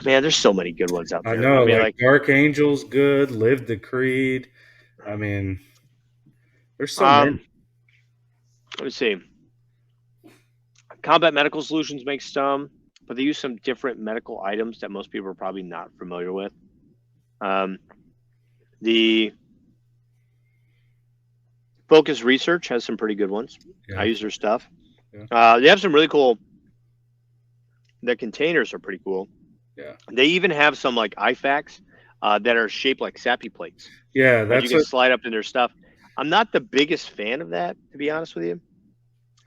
Man, there's so many good ones out I there. I know, mean, like like, Dark Angel's good, Live the Creed. I mean, there's so many. let me see. Combat Medical Solutions makes some, but they use some different medical items that most people are probably not familiar with. Um, the Phokus Research has some pretty good ones. I Yeah, use their stuff. yeah, They have some really cool. The containers are pretty cool. yeah, They even have some like IFAKs that are shaped like sappy plates yeah. that you That's can what. slide up in their stuff. I'm not the biggest fan of that, to be honest with you,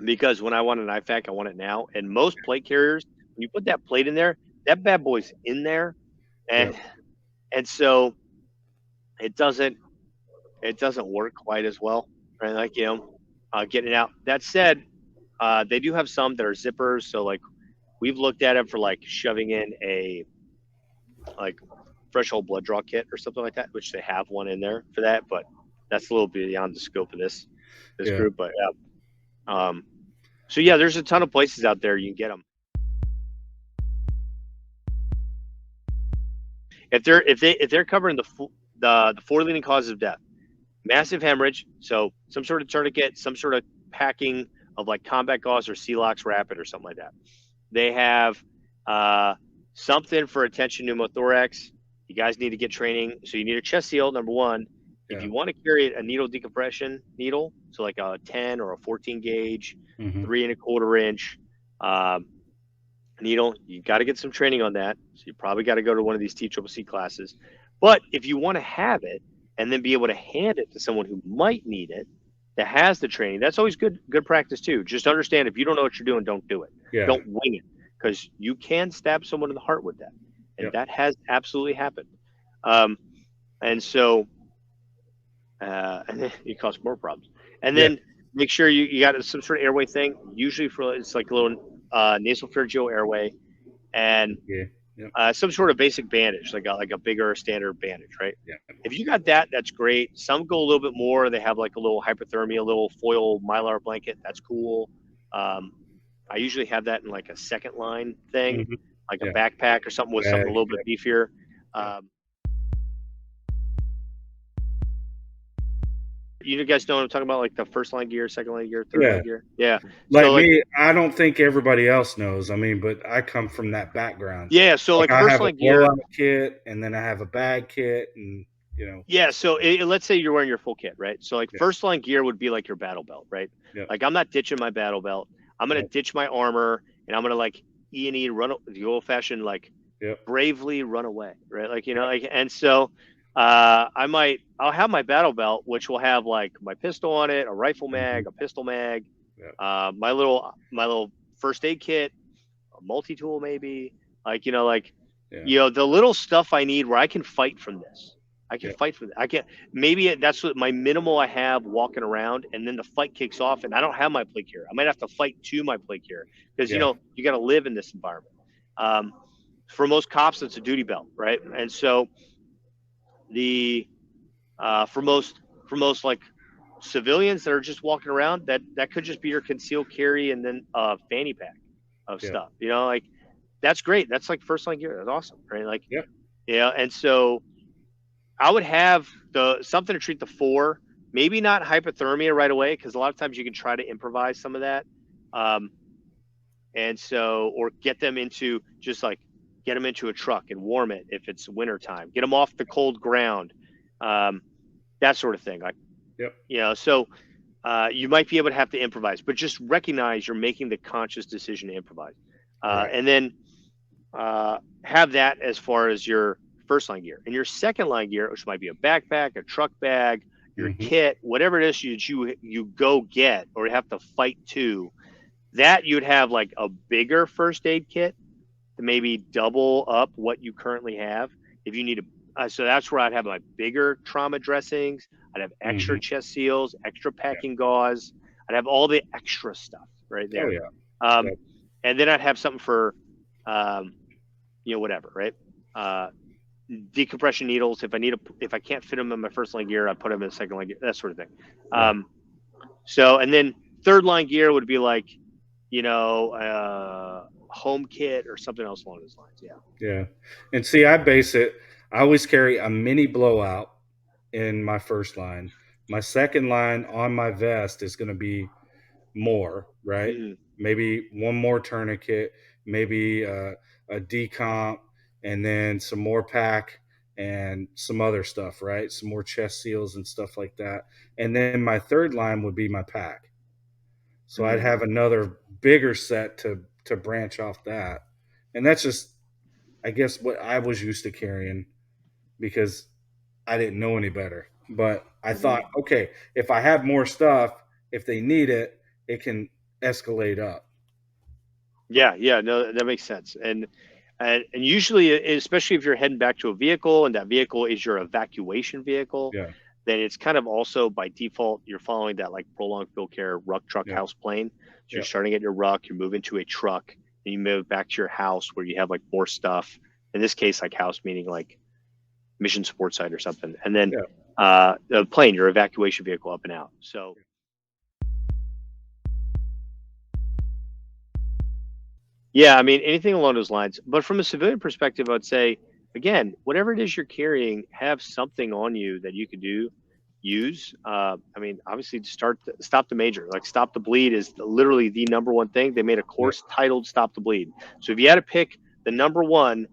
because when I want an IFAK, I want it now. And most plate carriers, when you put that plate in there, that bad boy's in there, Yeah, and so it doesn't work quite as well, right? Like getting it out. That said, they do have some that are zippers, so like we've looked at it for like shoving in a like fresh whole blood draw kit or something like that, which they have one in there for that, but that's a little beyond the scope of this yeah, group. But so yeah, there's a ton of places out there you can get them. If they're covering the four leading causes of death, massive hemorrhage, so some sort of tourniquet, some sort of packing of like Combat Gauze or Celox Rapid or something like that. They have something for attention pneumothorax. You guys need to get training. So you need a chest seal, number one. If yeah. you want to carry a needle decompression needle, so like a 10 or a 14 gauge, Hmm. 3¼ inch needle, you got to get some training on that. So you probably got to go to one of these TCCC classes. But if you want to have it and then be able to hand it to someone who might need it, that has the training, that's always good practice too. Just understand if you don't know what you're doing, don't do it. Yeah, Don't wing it because you can stab someone in the heart with that, and yep, that has absolutely happened. Um, and so and then it causes more problems. And yeah, then make sure you got some sort of airway thing. Usually for it's like a little nasopharyngeal airway and yeah, yep, some sort of basic bandage, like a bigger standard bandage, right? yeah. If you got that, that's great. Some go a little bit more. They have like a little hypothermia, a little foil mylar blanket. That's cool. Um, I usually have that in like a second line thing, Hmm. like a Yeah, backpack or something with something a bag. little bit Yep, beefier. yep. Um, you guys know what I'm talking about, like the first line gear, second line gear, third Yeah. line gear. Yeah. So Like like me, I don't think everybody else knows. I mean, but I come from that background. yeah, so Like like I first have a line gear. blowout kit, and then I have a bag kit, and you know, Yeah, so let's say you're wearing your full kit, right? So like yeah, first line gear would be like your battle belt, right? yep, Like I'm not ditching my battle belt. I'm gonna yep, ditch my armor and I'm gonna like E&E run the old fashioned like yep, bravely run away, right? Like yep, like and so I'll have my battle belt which will have like my pistol on it, a rifle hmm, mag, a pistol mag, yep, my little first aid kit, a multi tool maybe, like like yeah, the little stuff I need where I can fight from this. I can yep, fight from. I can maybe that's what my minimal I have walking around, and then the fight kicks off, and I don't have my plate here. I might have to fight to my plate here because yeah, you got to live in this environment. Um, for most cops, it's a duty belt, right? And so the for most like civilians that are just walking around, that could just be your concealed carry and then a fanny pack of yep, stuff. Like that's great. That's like first line gear. That's awesome, right? Like yep, and so I would have the something to treat the four. Maybe not hypothermia right away because a lot of times you can try to improvise some of that, um, and so or get them into just like get them into a truck and warm it if it's winter time. Get them off the cold ground, um, that sort of thing. Like yep, so you might be able to have to improvise, but just recognize you're making the conscious decision to improvise, right, and then have that as far as your first line gear. And your second line gear, which might be a backpack, a truck bag, your hmm, kit, whatever it is you go get or have to fight to, that you'd have like a bigger first aid kit to maybe double up what you currently have. If you need so that's where I'd have my bigger trauma dressings. I'd have extra hmm, chest seals, extra yeah, packing gauze. I'd have all the extra stuff right oh there. yeah, Um, yep, and then I'd have something for, um, whatever, right? Uh, decompression needles. If I can't fit them in my first line gear, I put them in second line gear, that sort of thing. yeah, So, and then third line gear would be like, home kit or something else along those lines. Yeah. Yeah. And see, I always carry a mini blowout in my first line. My second line on my vest is going to be more, right? Hmm. Maybe one more tourniquet, maybe a decomp, and then some more pack and some other stuff, right? Some more chest seals and stuff like that. And then my third line would be my pack. So I'd Mm. have another bigger set to branch off that. And that's just, I guess, what I was used to carrying because I didn't know any better. But I Hmm. thought, okay, if I have more stuff, if they need it, it can escalate up. Yeah, yeah, no, that makes sense. And usually, especially if you're heading back to a vehicle and that vehicle is your evacuation vehicle, Yeah, then it's kind of also by default you're following that like prolonged field care ruck truck yeah, house plane. So you're yeah, starting at your ruck, you're moving to a truck, and you move back to your house where you have like more stuff. In this case, like house meaning like mission support site or something, and then yeah, the plane, your evacuation vehicle, up and out. So yeah, I mean, anything along those lines. But from a civilian perspective, I'd say, again, whatever it is you're carrying, have something on you that you could use. I mean, obviously, to stop the major, like stop the bleed is literally the number one thing. They made a yeah, course titled "Stop the Bleed." So if you had to pick the number one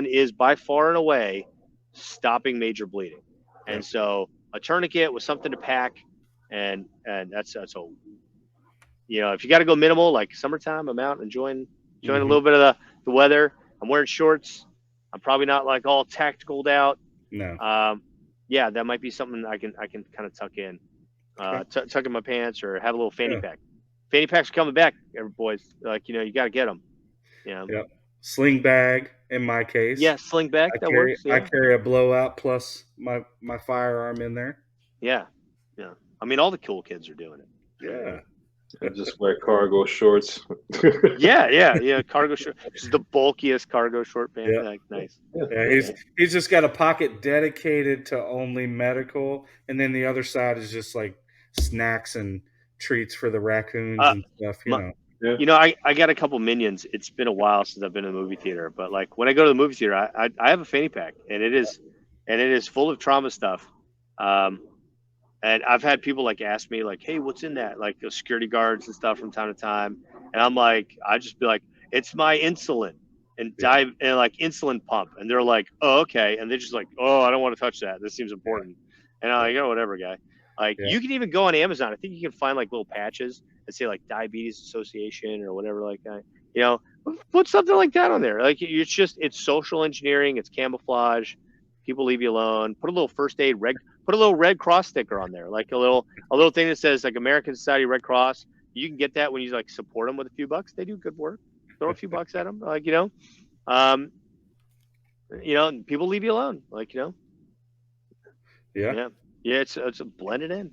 is by far and away stopping major bleeding. yeah. And so a tourniquet with something to pack, and that's a if you got to go minimal, like summertime, I'm out enjoying a Hmm. little bit of the weather. I'm wearing shorts. I'm probably not like all tacticaled out. No. Um, yeah, that might be something I can kind of tuck in, Okay. tuck in my pants or have a little fanny Yeah, pack. Fanny packs are coming back, boys. Like you got to get them. You know, yeah. Sling bag in my case. yeah, sling back I that carry works. I Yeah, carry a blowout plus my firearm in there. yeah, yeah. I mean, all the cool kids are doing it. Yeah. I just wear cargo shorts. Yeah, yeah, yeah. Cargo short, just the bulkiest cargo short pant. Yeah. Like, nice. Yeah, Yeah. he's just got a pocket dedicated to only medical, and then the other side is just like snacks and treats for the raccoons Uh, and stuff. my, Yeah. I got a couple minions. It's been a while since I've been in the movie theater, but like when I go to the movie theater, I have a fanny pack, and it is full of trauma stuff. Um, and I've had people like ask me like, "Hey, what's in that?" Like the security guards and stuff from time to time, and I'm like, I just be like, "It's my insulin and Yeah, dive and like insulin pump," and they're like, "Oh, okay," and they're just like, "Oh, I don't want to touch that. This seems yeah, important," and I'm yeah, like, "Oh, whatever, guy." Like yeah, you can even go on Amazon. I think you can find like little patches that say like Diabetes Association or whatever like that. You know, put something like that on there. Like it's social engineering. It's camouflage. People leave you alone. Put a little first aid red. Put a little Red Cross sticker on there, like a little thing that says like American Society Red Cross. You can get that when you like support them with a few bucks. They do good work. Throw a few bucks at them, like um, people leave you alone, like yeah. yeah, yeah. It's blended in.